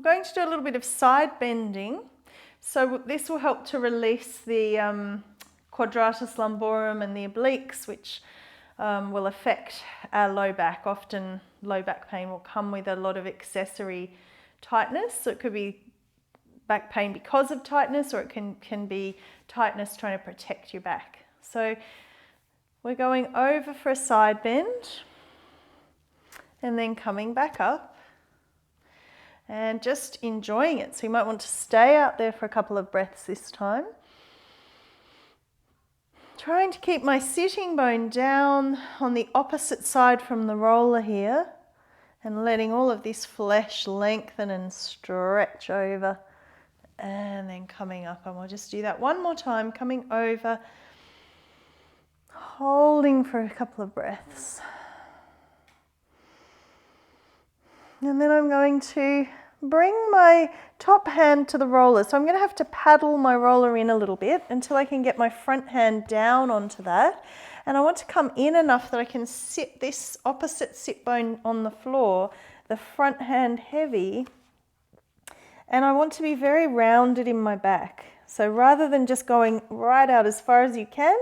We're going to do a little bit of side bending. So this will help to release the quadratus lumborum and the obliques, which will affect our low back. Often low back pain will come with a lot of accessory tightness. So it could be back pain because of tightness, or it can be tightness trying to protect your back. So we're going over for a side bend and then coming back up and just enjoying it. So you might want to stay out there for a couple of breaths this time. Trying to keep my sitting bone down on the opposite side from the roller here and letting all of this flesh lengthen and stretch over and then coming up. And we'll just do that one more time, coming over, holding for a couple of breaths. And then I'm going to bring my top hand to the roller. So I'm going to have to paddle my roller in a little bit until I can get my front hand down onto that. And I want to come in enough that I can sit this opposite sit bone on the floor, the front hand heavy. And I want to be very rounded in my back. So rather than just going right out as far as you can,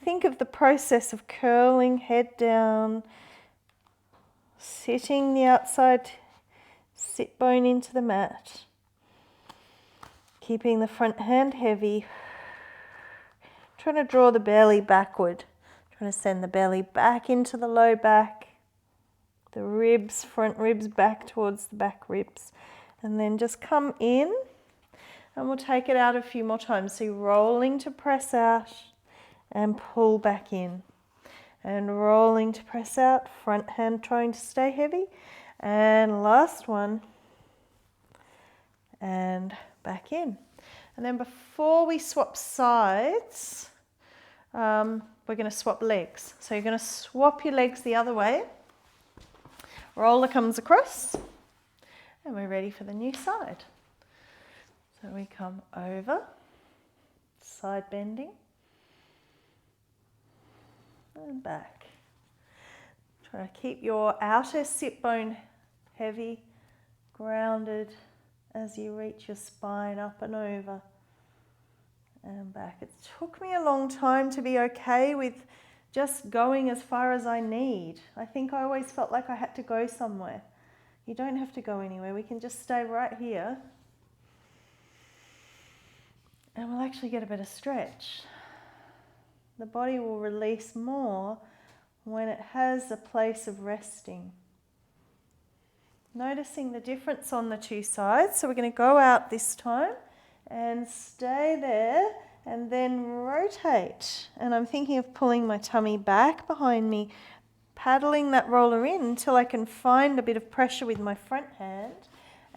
think of the process of curling head down, sitting the outside sit bone into the mat, keeping the front hand heavy, trying to draw the belly backward, trying to send the belly back into the low back, the ribs, front ribs back towards the back ribs, and then just come in, and we'll take it out a few more times. So rolling to press out and pull back in, and rolling to press out, front hand trying to stay heavy. And last one, and back in. And then before we swap sides, we're going to swap legs. So you're going to swap your legs the other way. Roller comes across, and we're ready for the new side. So we come over, side bending, and back. Try to keep your outer sit bone heavy, grounded as you reach your spine up and over and back. It took me a long time to be okay with just going as far as I need. I think I always felt like I had to go somewhere. You don't have to go anywhere. We can just stay right here and we'll actually get a better stretch. The body will release more when it has a place of resting. Noticing the difference on the two sides. So we're going to go out this time and stay there and then rotate. And I'm thinking of pulling my tummy back behind me, paddling that roller in until I can find a bit of pressure with my front hand.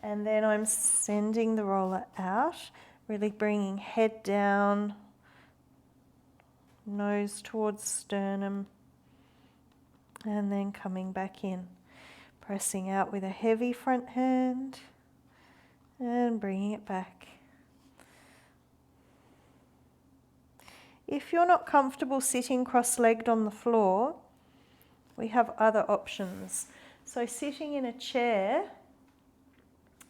And then I'm sending the roller out, really bringing head down, nose towards sternum, and then coming back in. Pressing out with a heavy front hand and bringing it back. If you're not comfortable sitting cross-legged on the floor, we have other options. So sitting in a chair,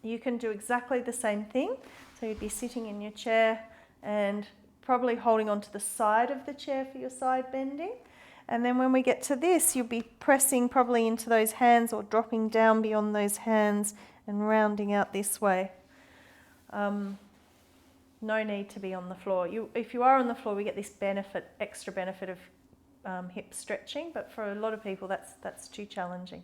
you can do exactly the same thing. So you'd be sitting in your chair and probably holding onto the side of the chair for your side bending. And then when we get to this, you'll be pressing probably into those hands or dropping down beyond those hands and rounding out this way. No need to be on the floor. If you are on the floor, we get this extra benefit of hip stretching, but for a lot of people that's too challenging.